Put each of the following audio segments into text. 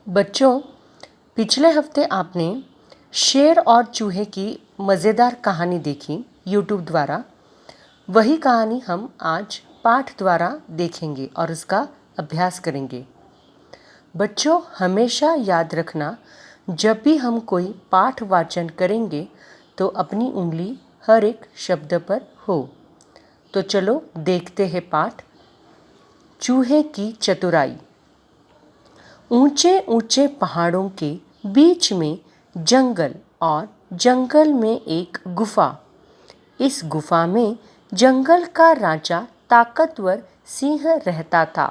बच्चों, पिछले हफ्ते आपने शेर और चूहे की मज़ेदार कहानी देखी यूट्यूब द्वारा। वही कहानी हम आज पाठ द्वारा देखेंगे और उसका अभ्यास करेंगे। बच्चों, हमेशा याद रखना, जब भी हम कोई पाठ वाचन करेंगे तो अपनी उंगली हर एक शब्द पर हो। तो चलो देखते हैं पाठ। चूहे की चतुराई। ऊंचे ऊंचे पहाड़ों के बीच में जंगल और जंगल में एक गुफा। इस गुफा में जंगल का राजा ताकतवर सिंह रहता था।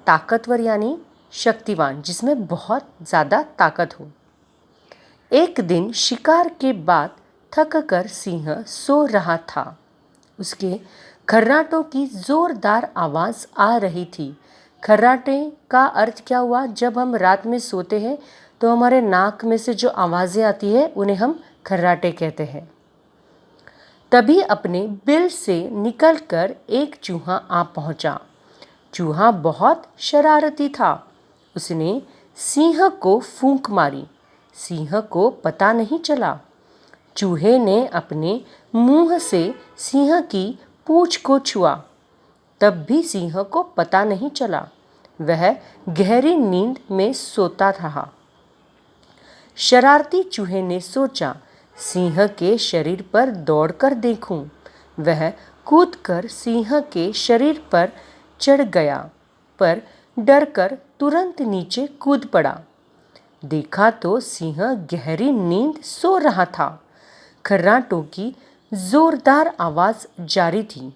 ताकतवर यानी शक्तिवान, जिसमें बहुत ज़्यादा ताकत हो। एक दिन शिकार के बाद थक कर सिंह सो रहा था। उसके खर्राटों की जोरदार आवाज़ आ रही थी। खर्राटे का अर्थ क्या हुआ? जब हम रात में सोते हैं तो हमारे नाक में से जो आवाज़ें आती है उन्हें हम खर्राटे कहते हैं। तभी अपने बिल से निकलकर एक चूहा आ पहुंचा। चूहा बहुत शरारती था। उसने सिंह को फूंक मारी। सिंह को पता नहीं चला। चूहे ने अपने मुंह से सिंह की पूंछ को छुआ। तब भी सिंह को पता नहीं चला। वह गहरी नींद में सोता रहा। शरारती चूहे ने सोचा, सिंह के शरीर पर दौड़कर देखूं। वह कूदकर सिंह के शरीर पर चढ़ गया, पर डरकर तुरंत नीचे कूद पड़ा। देखा तो सिंह गहरी नींद सो रहा था। खर्राटों की जोरदार आवाज़ जारी थी।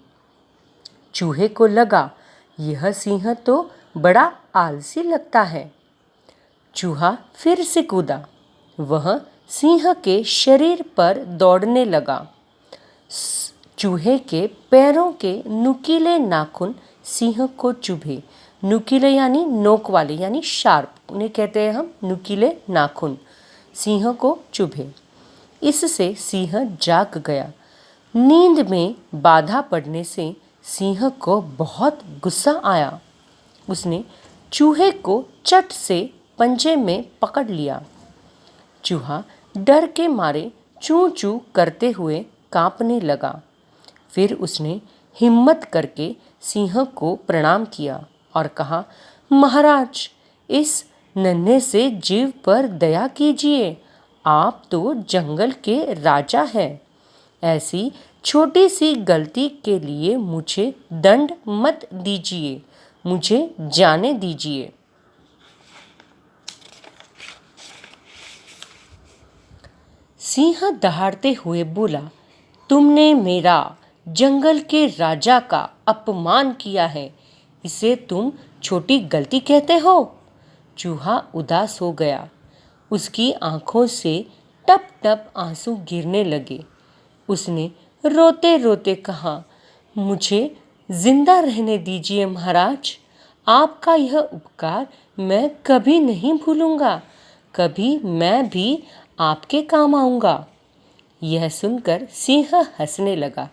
चूहे को लगा, यह सिंह तो बड़ा आलसी लगता है। चूहा फिर से कूदा। वह सिंह के शरीर पर दौड़ने लगा। चूहे के पैरों के नुकीले नाखून सिंह को चुभे। नुकीले यानी नोक वाले, यानी शार्प, उन्हें कहते हैं हम नुकीले नाखून। सिंह को चुभे। इससे सिंह जाग गया। नींद में बाधा पड़ने से सिंह को बहुत गुस्सा आया। उसने चूहे को चट से पंजे में पकड़ लिया। चूहा डर के मारे चूं चूं करते हुए कांपने लगा। फिर उसने हिम्मत करके सिंह को प्रणाम किया और कहा, महाराज, इस नन्हे से जीव पर दया कीजिए। आप तो जंगल के राजा हैं। ऐसी छोटी सी गलती के लिए मुझे दंड मत दीजिए। मुझे जाने दीजिए। सिंह दहाड़ते हुए बोला, तुमने मेरा जंगल के राजा का अपमान किया है। इसे तुम छोटी गलती कहते हो? चूहा उदास हो गया। उसकी आंखों से टप टप आंसू गिरने लगे। उसने रोते रोते कहा, मुझे जिंदा रहने दीजिए महाराज। आपका यह उपकार मैं कभी नहीं भूलूंगा। कभी मैं भी आपके काम आऊँगा। यह सुनकर सिंह हंसने लगा।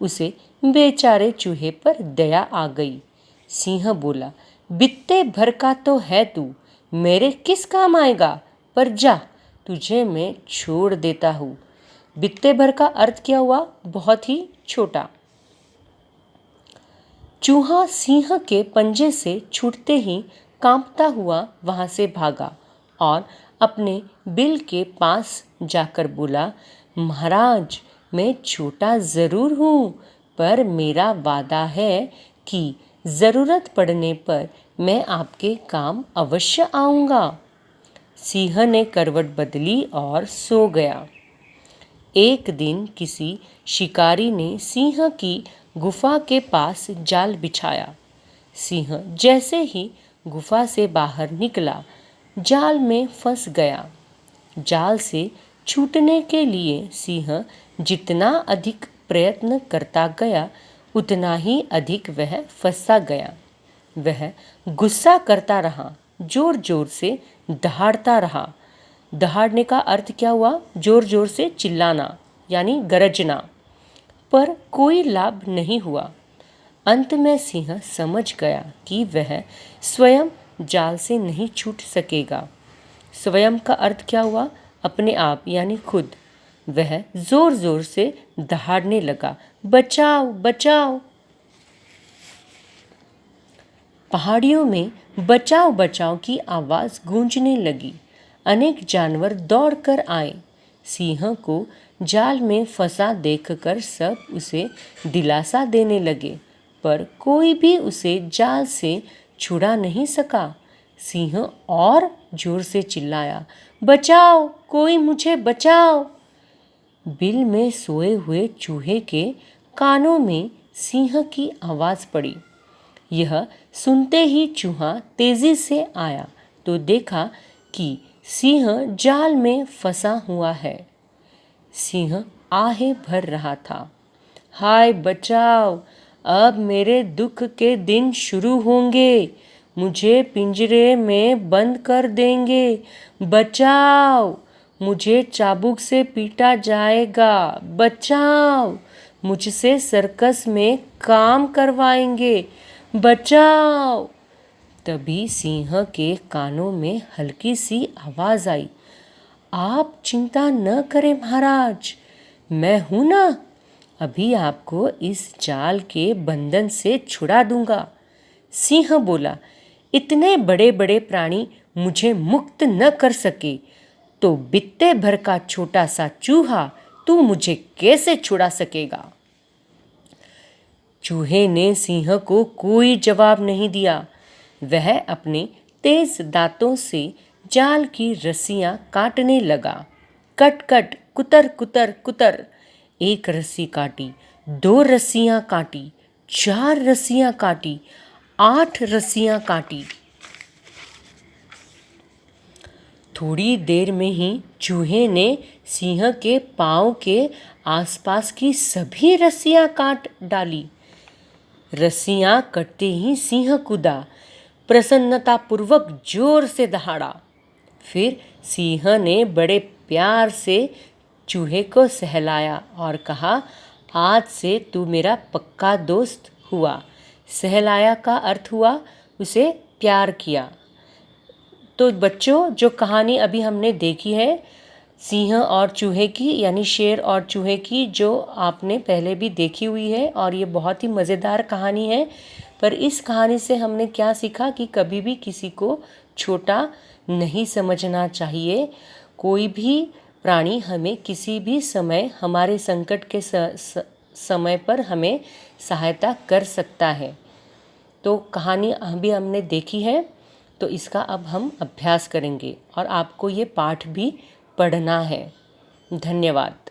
उसे बेचारे चूहे पर दया आ गई। सिंह बोला, बित्ते भर का तो है तू, मेरे किस काम आएगा? पर जा, तुझे मैं छोड़ देता हूँ। बित्ते भर का अर्थ क्या हुआ? बहुत ही छोटा। चूहा सिंह के पंजे से छूटते ही कांपता हुआ वहां से भागा और अपने बिल के पास जाकर बोला, महाराज, मैं छोटा ज़रूर हूँ, पर मेरा वादा है कि ज़रूरत पड़ने पर मैं आपके काम अवश्य आऊँगा। सिंह ने करवट बदली और सो गया। एक दिन किसी शिकारी ने सिंह की गुफा के पास जाल बिछाया। सिंह जैसे ही गुफा से बाहर निकला, जाल में फंस गया। जाल से छूटने के लिए सिंह जितना अधिक प्रयत्न करता गया, उतना ही अधिक वह फंसता गया। वह गुस्सा करता रहा, जोर जोर से दहाड़ता रहा। दहाड़ने का अर्थ क्या हुआ? जोर जोर से चिल्लाना, यानी गरजना। पर कोई लाभ नहीं हुआ। अंत में सिंह समझ गया कि वह स्वयं जाल से नहीं छूट सकेगा। स्वयं का अर्थ क्या हुआ? अपने आप यानी खुद। वह जोर जोर से दहाड़ने लगा, बचाओ बचाओ। पहाड़ियों में बचाओ बचाओ की आवाज़ गूंजने लगी। अनेक जानवर दौड़कर आए। सिंह को जाल में फंसा देखकर सब उसे दिलासा देने लगे, पर कोई भी उसे जाल से छुड़ा नहीं सका। सिंह और जोर से चिल्लाया, बचाओ, कोई मुझे बचाओ। बिल में सोए हुए चूहे के कानों में सिंह की आवाज़ पड़ी। यह सुनते ही चूहा तेजी से आया तो देखा कि सिंह जाल में फंसा हुआ है। सिंह आहें भर रहा था, हाय बचाओ, अब मेरे दुख के दिन शुरू होंगे, मुझे पिंजरे में बंद कर देंगे, बचाओ, मुझे चाबुक से पीटा जाएगा, बचाओ, मुझसे सर्कस में काम करवाएंगे, बचाओ। तभी सिंह के कानों में हल्की सी आवाज़ आई, आप चिंता न करें महाराज, मैं हूं ना, अभी आपको इस जाल के बंधन से छुड़ा दूंगा। सिंह बोला, इतने बड़े बड़े प्राणी मुझे मुक्त न कर सके तो बित्ते भर का छोटा सा चूहा तू मुझे कैसे छुड़ा सकेगा? चूहे ने सिंह को कोई जवाब नहीं दिया। वह अपने तेज दांतों से जाल की रस्सियां काटने लगा। कट कट, कुतर कुतर कुतर। एक रस्सी काटी, 2 रस्सियां काटी, 4 रस्सियां काटी, 8 रस्सियां काटी। थोड़ी देर में ही चूहे ने सिंह के पाँव के आसपास की सभी रस्सियां काट डाली। रस्सियां कटते ही सिंह कूदा, प्रसन्नतापूर्वक जोर से दहाड़ा। फिर सिंह ने बड़े प्यार से चूहे को सहलाया और कहा, आज से तू मेरा पक्का दोस्त हुआ। सहलाया का अर्थ हुआ उसे प्यार किया। तो बच्चों, जो कहानी अभी हमने देखी है सिंह और चूहे की, यानी शेर और चूहे की, जो आपने पहले भी देखी हुई है और ये बहुत ही मज़ेदार कहानी है। पर इस कहानी से हमने क्या सीखा कि कभी भी किसी को छोटा नहीं समझना चाहिए। कोई भी प्राणी हमें किसी भी समय हमारे संकट के समय पर हमें सहायता कर सकता है। तो कहानी अभी हमने देखी है, तो इसका अब हम अभ्यास करेंगे और आपको ये पाठ भी पढ़ना है। धन्यवाद।